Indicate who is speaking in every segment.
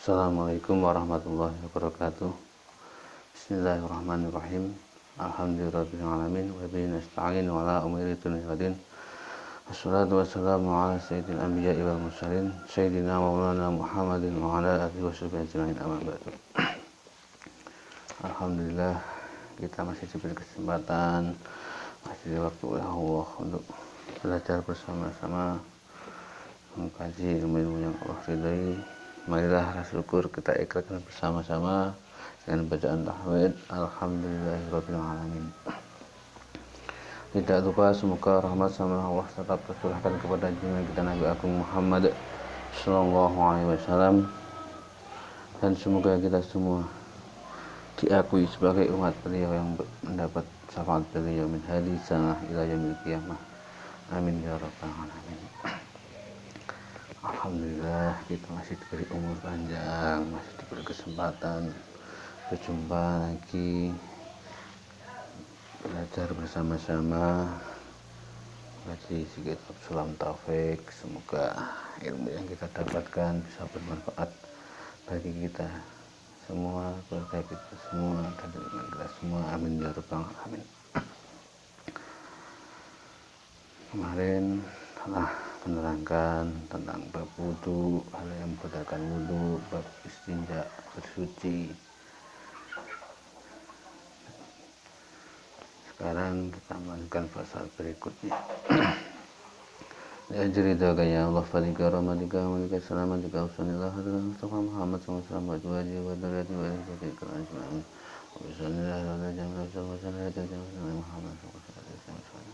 Speaker 1: Assalamualaikum warahmatullahi wabarakatuh. Bismillahirrahmanirrahim. Alhamdulillahirrahmanirrahim. Wa bihi nasta'in wa ala umuri dunya waddin. Wassalatu wassalamu ala sayyidil anbiya'i wal mursalin sayyidina maulana Muhammadin wa ala alihi washabihi ajma'in, amma ba'du. Alhamdulillah, kita masih diberi kesempatan, masih ada waktu oleh Allah untuk belajar bersama-sama mengkaji ilmu yang Allah ridhai. Marilah rasa syukur kita ikrarkan bersama-sama dengan bacaan tahmid alhamdulillahirabbil alamin. Tidak lupa semoga rahmat sama Allah tetap tercurahkan kepada junjungan kita Nabi Agung Muhammad sallallahu alaihi wasallam, dan semoga kita semua diakui sebagai umat beliau yang mendapat syafaat beliau min hadisah ila yaumil qiyamah. Amin ya rabbal alamin. Alhamdulillah, kita masih diberi umur panjang, masih diberi kesempatan berjumpa lagi, belajar bersama-sama ngaji kitab Sulam Taufik. Semoga ilmu yang kita dapatkan bisa bermanfaat bagi kita semua, keluarga kita semua, dan dengan kita semua. Amin ya rabbal alamin. Kemarin telah menerangkan tentang bab wudu, hal yang membatalkan wudu, bab istinja, bersuci. Sekarang kita melanjutkan pasal berikutnya. Ya cerita ya Allah falika rahmatika malika salamatika usanillah hadiran Mustafa Muhammad sallallahu alaihi wasallam wa darati wa ilati kelanjutan usanillah hadiran jamaah sallallahu alaihi wasallam Muhammad sallallahu alaihi wasallam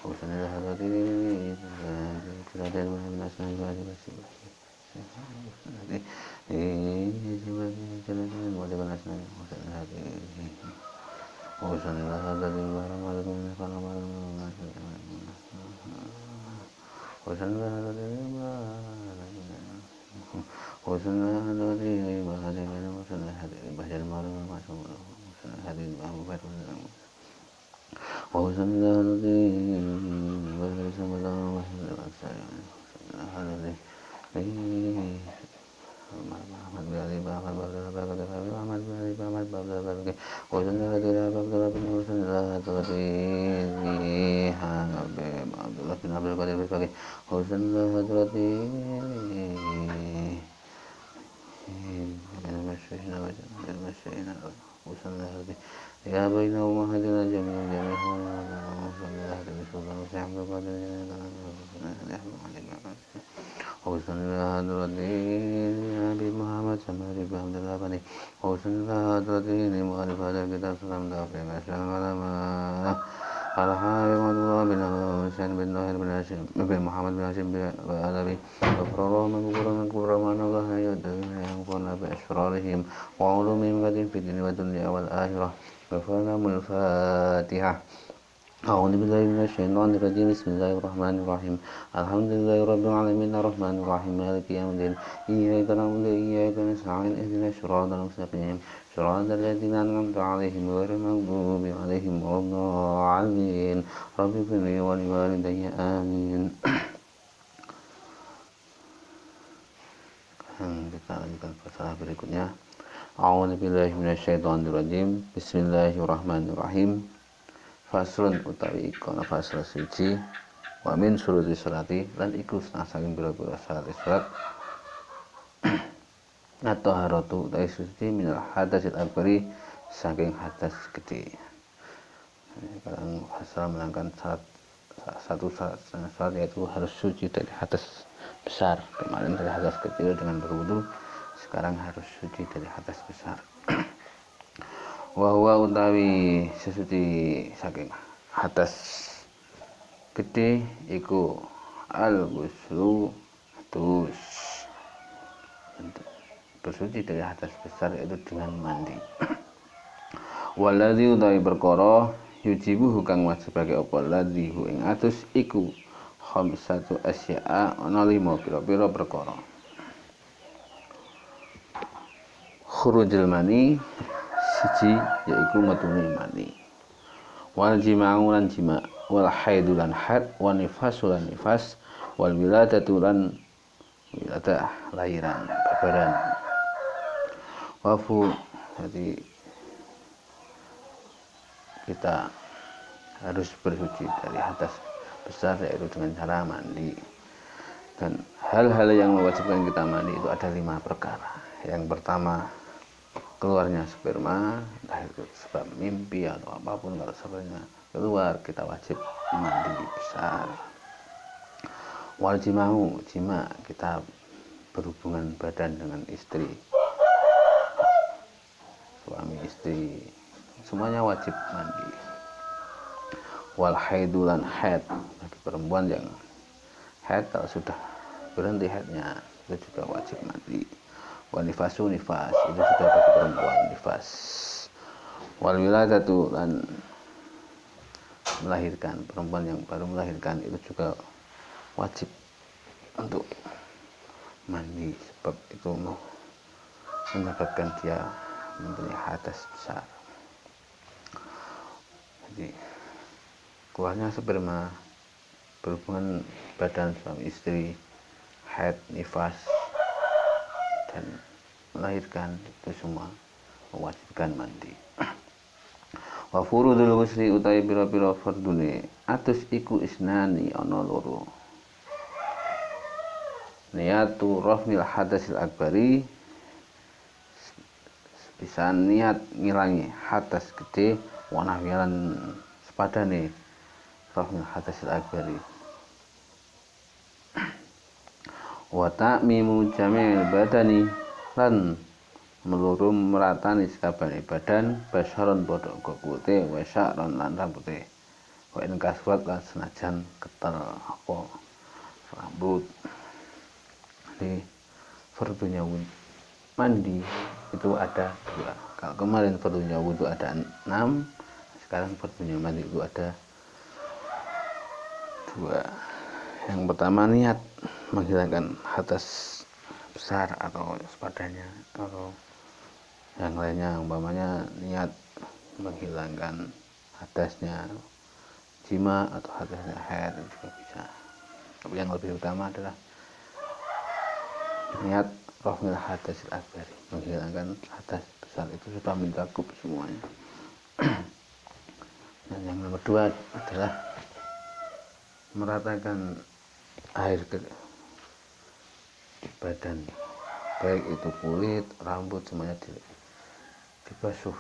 Speaker 1: usanillah hadirin kita dan Muhammad sallallahu alaihi wasallam أعوذ بالله من الشيطان الرجيم. بسم الله الرحمن الرحيم. الحمد لله رب العالمين الرحمن الرحيم مالك يوم الدين إياك نعبد وإياك نستعين اهدنا الصراط المستقيم صراط الذين أنعمت عليهم غير المغضوب عليهم ولا الضالين رب اغفر لي ولوالدي آمين. Kita lanjutkan pasal berikutnya. A'udzu billahi minasyaitonir rajim. Bismillahirrahmanirrahim. Faslun utawi ikona fasal suci wa min syuruti sholati lan iku saking pira-pira syarat salat atau haratu utawi suci minal hadasil akbari saking hadas gede. Sekarang fasal menerangkan syarat yaitu harus suci dari hadas besar. Kemarin dari hadas kecil dengan berwudu, sekarang harus suci dari hadas besar. Wa huwa utawi sesuci saking hadas gede iku al-ghuslu dus, bersuci dari hadas besar yaitu dengan mandi. Waladzi utawi perkara yujibu kang wajibake apa ladzi hu ing atus iku khamsatu asya'a ana 5 pira-pira perkara. Khurujul mani siji yaiku metune mani, wal jima'u lan jima', wal haidu lan haid, wan nifasu lan nifas, wal wiladatu lan wiladah lahiran. badan. Wafu, jadi kita harus bersuci dari hadas besar, yaitu dengan cara mandi. Dan hal-hal yang mewajibkan kita mandi itu ada 5 perkara. Yang pertama, keluarnya sperma, entah itu sebab mimpi atau apapun, kalau spermanya keluar kita wajib mandi besar. Wal jima'u, jima, kita berhubungan badan dengan istri, suami istri, semuanya wajib mandi. Wal haidulan, haid, bagi perempuan yang haid, kalau sudah berhenti haidnya itu juga wajib mandi. Wal nifasu, nifas, itu sudah bagi perempuan nifas. Wal wiladatu, dan melahirkan, perempuan yang baru melahirkan itu juga wajib untuk mandi, sebab itu menyebabkan dia mempunyai hadas besar. Jadi keluarnya sperma, berhubungan badan suami istri, haid, nifas, dan melahirkan, itu semua mewajibkan mandi. Wa furudul ghusli utawi pira-pira fardune atus iku isnani ana loro. Niyatu raf'il hadasil akbari, bisa niat ngilangi hadas gede, wanah wilan sepadane raf'il hadasil akbari. Wa ta'mimu jamil badani, lan melurum meratani sakabehane badan, basharon padha kukuté, wa sya'ron lan rambuté, wa in kaswat lan senajan ketel apa rambut. Jadi fardunya mandi itu ada 2. Kalau kemarin fardunya wudu ada 6, sekarang fardunya mandi itu ada 2. Yang pertama, niat menghilangkan hadas besar atau sepadanya, atau yang lainnya, umpamanya niat menghilangkan hadasnya jima atau hadasnya haid juga bisa. Tapi yang lebih utama adalah niat raf'il hadasil akbari, menghilangkan hadas besar, itu sudah mencakup semuanya. Dan yang nomor 2 adalah meratakan air ke badan, baik itu kulit, rambut, semuanya dibasuh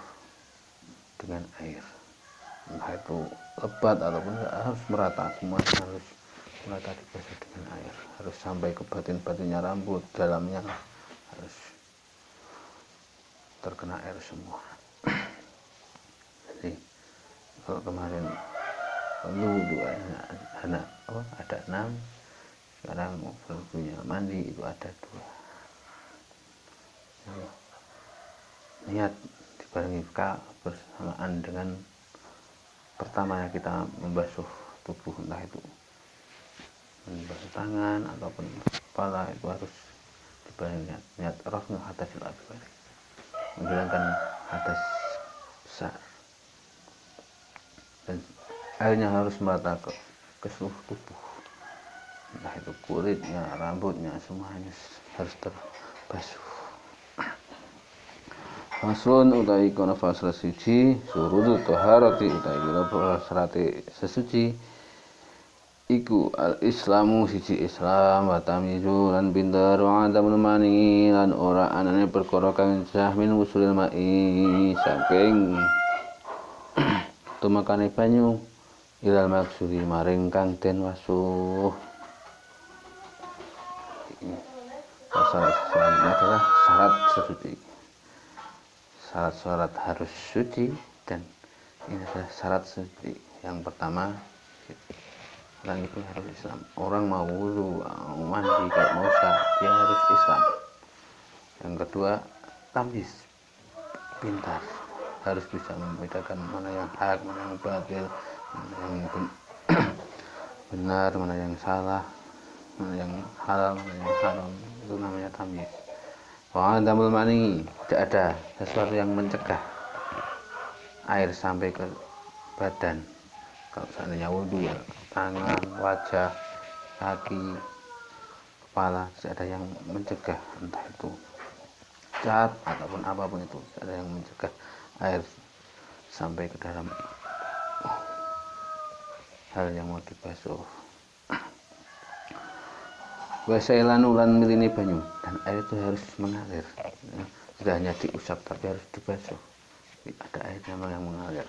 Speaker 1: dengan air, entah itu lebat ataupun harus merata, semuanya harus merata dibasuh dengan air, harus sampai ke batin-batinnya rambut, dalamnya harus terkena air semua. Jadi kalau kemarin wudu ada 6, sekarang fardunya mandi itu ada 2. Jadi, niat dibarengi bersamaan dengan pertamanya kita membasuh tubuh, entah itu membasuh tangan ataupun kepala, itu harus dibarengi niat raf'il hadasil akbari, menghilangkan hadas besar, dan airnya harus merata ke seluruh tubuh, entah itu kulitnya, rambutnya, semuanya harus terbasuh. Faslun utawi kono fasal siji, surudu taharati utawi pira syarate sesuci iku al islamu siji Islam, wa tamyizu lan pinter, wa adamul mani lan ora anane perkara kang min usulil mai saking tumakane banyu ilal maksudi maring kang den wasuh. Syarat selanjutnya adalah syarat sesuci. Syarat-syarat harus suci, dan ini adalah syarat suci. Yang pertama, orang itu harus Islam. Orang mau wudu, mandi, kayak mau sah, dia harus Islam. Yang kedua, tamyiz, pintar, harus bisa membedakan mana yang hak, mana yang batil, mana yang benar, mana yang salah, mana yang halal, mana yang haram. Itu namanya tamyiz. Wa adamul mani, tidak ada sesuatu yang mencegah air sampai ke badan. Kalau seandainya wudu, ya tangan, wajah, kaki, kepala, tidak ada yang mencegah, entah itu cat ataupun apapun itu, ada yang mencegah air sampai ke dalam hal yang mau dibasuh. Wasailan ulan milini banyu, dan air itu harus mengalir, tidak hanya diusap tapi harus dibasuh, ada air yang mengalir.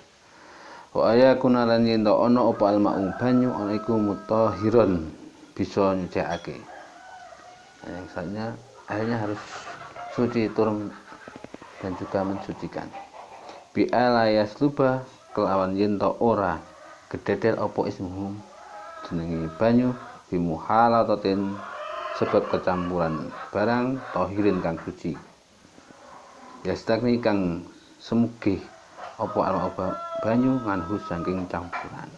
Speaker 1: Wa ayakuna lan yen ana apa alma'u banyu ana iku mutahhiron, bisa nyucikake. Yang selanjutnya airnya harus suci turun dan juga mensucikan. Bi ala yasluba kelawan yen ora gededel apa ismuhu jenenge banyu bi muhalatatin sebab kecampuran barang tahirin kang suci. Yastakni kang semugih apa alma banyu nganhu saking campuran.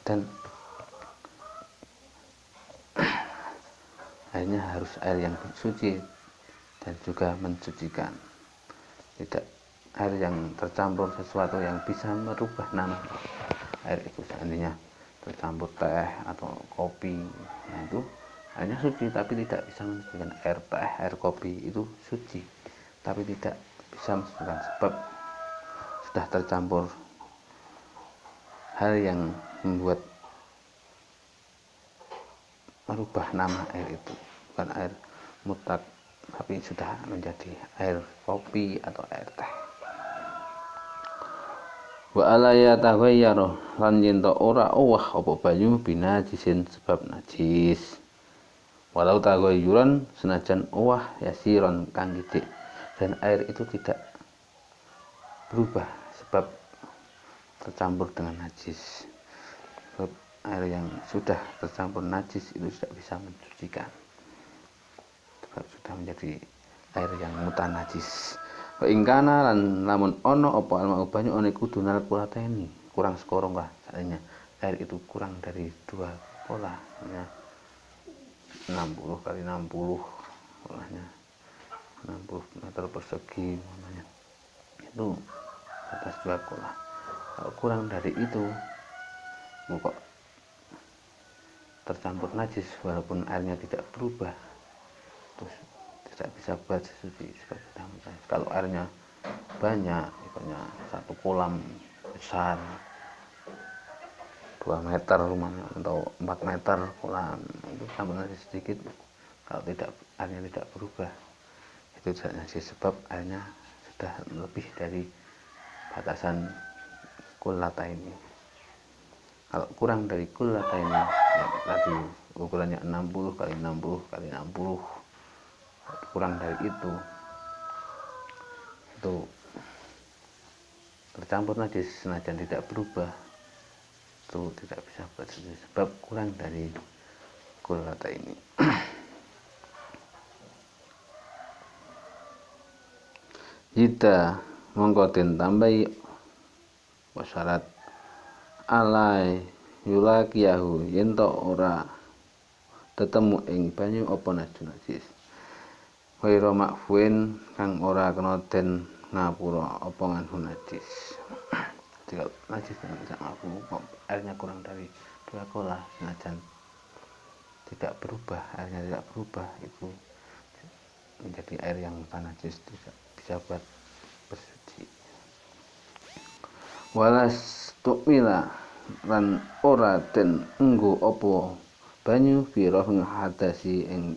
Speaker 1: Dan airnya harus air yang suci dan juga mensucikan, tidak air yang tercampur sesuatu yang bisa merubah nama air itu. Seandainya tercampur teh atau kopi, nah itu airnya suci tapi tidak bisa mensucikan. Air teh, air kopi itu suci tapi tidak bisa mensucikan sebab sudah tercampur hal yang membuat merubah nama air itu. Bukan air mutlak tapi sudah menjadi air kopi atau air teh. Wa alaya taghayyara lan yen ora owah apa banyu binajisin sebab najis. Walau taghayyuran senajan owah yasiron kang sithik, dan air itu tidak berubah sebab tercampur dengan najis. Sebab air yang sudah tercampur najis itu tidak bisa mensucikan, sebab sudah menjadi air yang mutanajis. Wa ingkana lan lamun ono apa alma banyu ana iku dunal kulateni, kurang sekorong lah, seandainya air itu kurang dari 2 kola, ya 60 kali 60 kolanya 60 meter persegi namanya, itu atas 2 kola. Kalau kurang dari itu kok tercampur najis walaupun airnya tidak berubah, terus tidak bisa buat suci sebab sudah najis. Kalau airnya banyak, misalnya 1 kolam besar 2 meter rumahnya atau 4 meter kolam, itu campur najis sedikit, kalau tidak airnya tidak berubah itu tidak najis sebab airnya sudah lebih dari batasan kulata ini. Kalau kurang dari kulata ini, ya, tadi ukurannya 60 kali 60 kali 60, kurang dari itu tercampur najis senajan tidak berubah, itu tidak bisa buat suci sebab kurang dari kulata ini. Jika mongko den tambahi wasyarat alai yulakiyahu yen to ora tetemu ing banyu apa najis. Waira makfuin kang ora kena den ngapura apa nganhu najis. Jika najis tidak ngapura, airnya kurang dari 2 kola, senajan tidak berubah, airnya tidak berubah, itu menjadi air yang najis, tidak bisa buat bersuci. Walas tukmila lan ora den enggo apa banyu firahun hadasi ing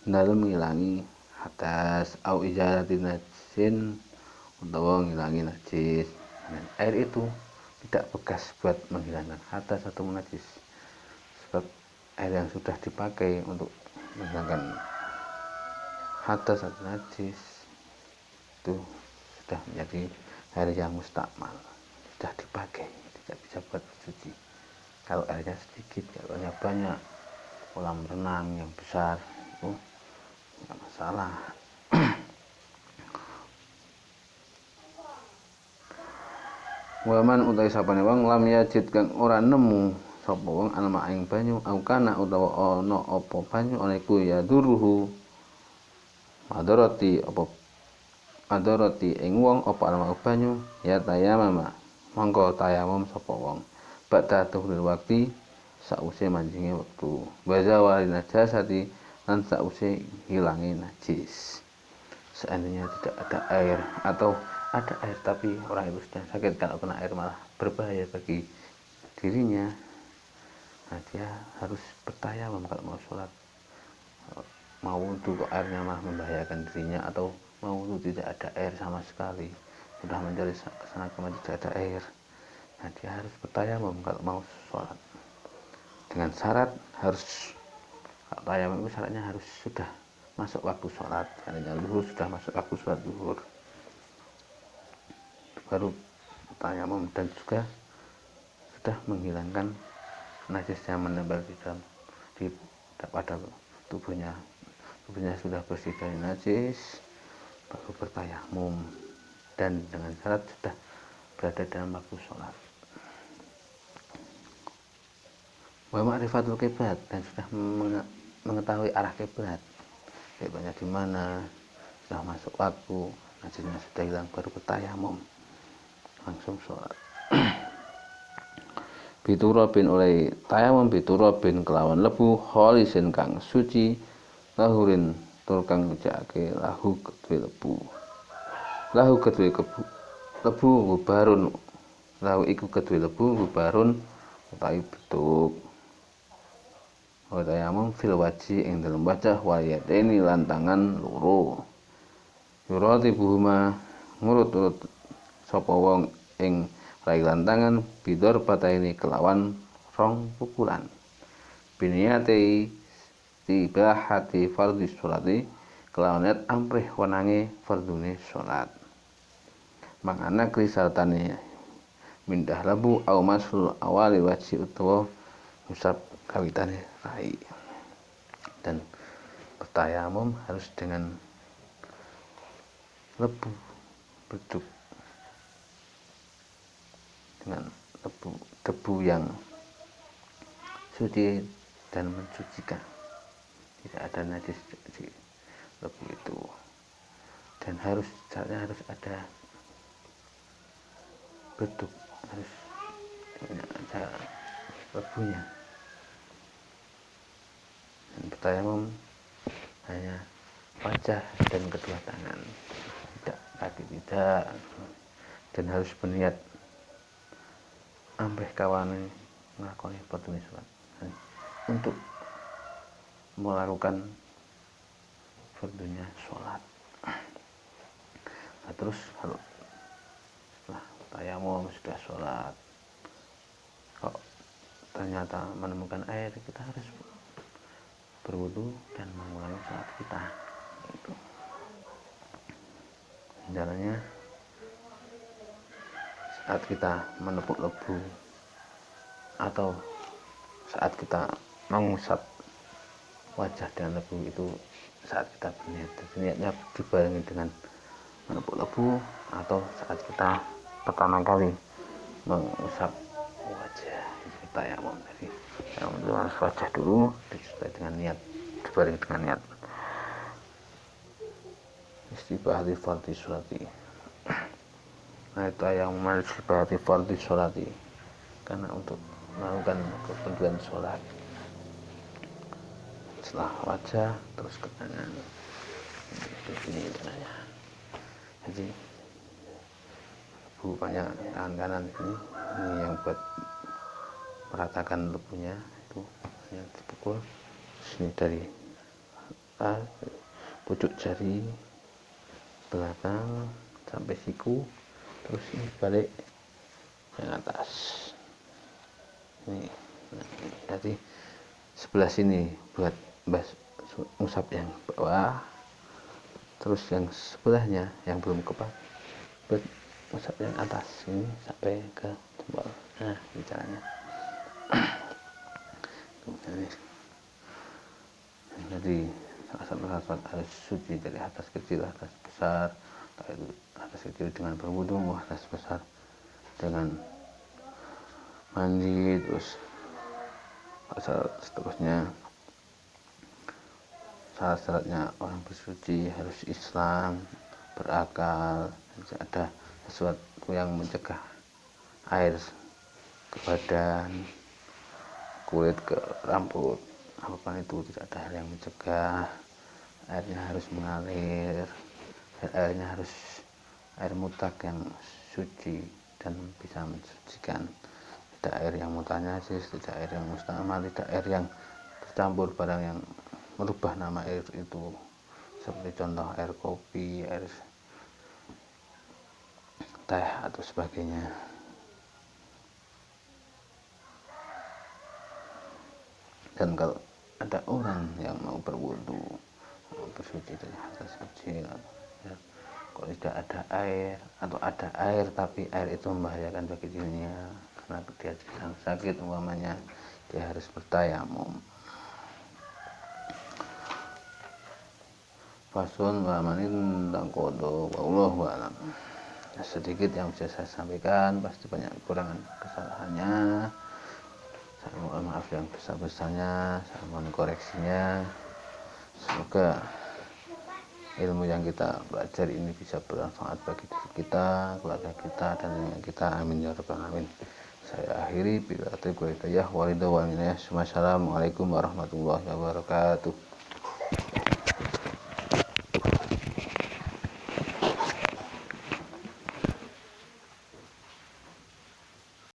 Speaker 1: dalem ngilangi hadas au ijarati najin utawa ngilangi najis. Dan air itu tidak bekas buat menghilangkan hadas atau najis sebab air yang sudah dipakai untuk menghilangkan hadas atau najis itu sudah menjadi air yang mustakmal, sudah dipakai, tidak bisa buat suci. Kalau airnya sedikit, kalau airnya banyak, kolam renang yang besar itu tidak masalah. Waman utai sapane wong lam yajid kang ora nemu sapa wong alma ing banyu au kana utawa ana apa banyu ana iku ya duruhu madarati apa madarati ing wong apa alma banyu ya tayamama monggo tayamum sapa wong badha tuhul waktu sause manjinge wektu baza walina jasati lan sause hilange najis. seandainya tidak ada air atau ada air tapi orang itu sudah sakit, kalau kena air malah berbahaya bagi dirinya, nah dia harus bertayamum kalau mau sholat. Mau wudhu kok airnya malah membahayakan dirinya, atau mau wudhu tidak ada air sama sekali, sudah mencari kesana kemari tidak ada air, nah dia harus bertayamum kalau mau sholat, dengan syarat harus, kalau tayamum itu syaratnya harus sudah masuk waktu sholat, karena zuhur sudah masuk waktu sholat zuhur baru tayamum, dan juga sudah menghilangkan najis yang menempel pada tubuhnya sudah bersih dari najis, baru bertayamum, dan dengan syarat sudah berada dalam waktu sholat. Wa ma'rifatul qiblat, dan sudah mengetahui arah qiblatnya di mana, sudah masuk waktu, najisnya sudah hilang, baru bertayamum langsung sholat. Biturabin oleh tayamum, biturabin kelawan lebu, kholisin kang suci, lahurin tur kang ngejake lahu kedue lebu, lahu kedue lebu gubarun, lahu iku kedue lebu gubarun utawi betuk. Wa tayamum fil waji ing dalem wajah, wa yadaini lan tangan loro, yuratibuhuma ngurut-urut sapa wong ing rai lan tangan, bidor bataini kelawan rong pukulan, biniyati tibahati fardhi sholati kelawan niat amprih wenange fardune sholat, mangana krisartane mindah lebu au masul awali waji utawa ngusap kawitane rai. Dan bertayamum harus dengan lebu, beduk, dengan debu yang suci dan mensucikan, tidak ada najis di lebu itu, dan caranya harus ada beduk, harus ada lebunya. Dan bertayamum hanya wajah dan kedua tangan, tidak kaki, tidak, dan harus berniat amrih kawane nglakoni fardhu sholat, untuk melakukan fardhunya sholat. Nah, terus kalau setelah tayamum sudah sholat, kok ternyata menemukan air, kita harus berwudu dan mengulangi sholat kita. Itu caranya. Saat kita menepuk lebu atau saat kita mengusap wajah dengan lebu, itu saat kita berniat, niatnya dibarengi dengan menepuk lebu, atau saat kita pertama kali mengusap wajah, tayamum. Jadi tayamum itu harus wajah dulu disertai dengan niat, dibarengi dengan niat istibahati fardhi sholati. Nah, itu yang istibahati fardhi sholati, karena untuk melakukan kepentingan sholat. Setelah wajah terus ke tangan, di sini tangannya. Jadi lebunya tangan kanan ini yang buat meratakan lebunya, itu yang dipukul sini dari pucuk jari belakang sampai siku, terus ini balik yang atas ini. Nah, jadi sebelah sini buat ngusap yang bawah, terus yang sebelahnya yang belum kepak buat ngusap yang atas ini sampai ke jempol. Nah, ini caranya. Jadi salah satu harus suci dari atas kecil, atas besar, itu atas kecil dengan berwudu, atas besar dengan mandi, terus seterusnya. Syarat-syaratnya orang bersuci harus Islam, berakal, ada sesuatu yang mencegah air ke badan, kulit, ke rambut, apapun itu tidak ada hal yang mencegah, airnya harus mengalir, dan airnya harus air mutlak yang suci dan bisa mensucikan, tidak air yang mutanasis, tidak air yang mustamal, tidak air yang tercampur barang yang merubah nama air itu, seperti contoh air kopi, air teh atau sebagainya. Dan kalau ada orang yang mau berwudu, mau bersuci dari hadas kecil, ya, kalau tidak ada air atau ada air tapi air itu membahayakan bagi dirinya karena dia sedang sakit umpamanya, dia harus bertayamum. Fasun wa manin tentang kodo wallahu a'lam. Sedikit yang bisa saya sampaikan, pasti banyak kekurangan kesalahannya. Saya mohon maaf yang besar-besarnya, saya mohon koreksinya. Semoga ilmu yang kita belajar ini bisa bermanfaat bagi diri kita, keluarga kita, dan dunia kita. Amin ya rabbal alamin. Saya akhiri bila taufiq wal hidayah. Wassalamualaikum warahmatullahi wabarakatuh.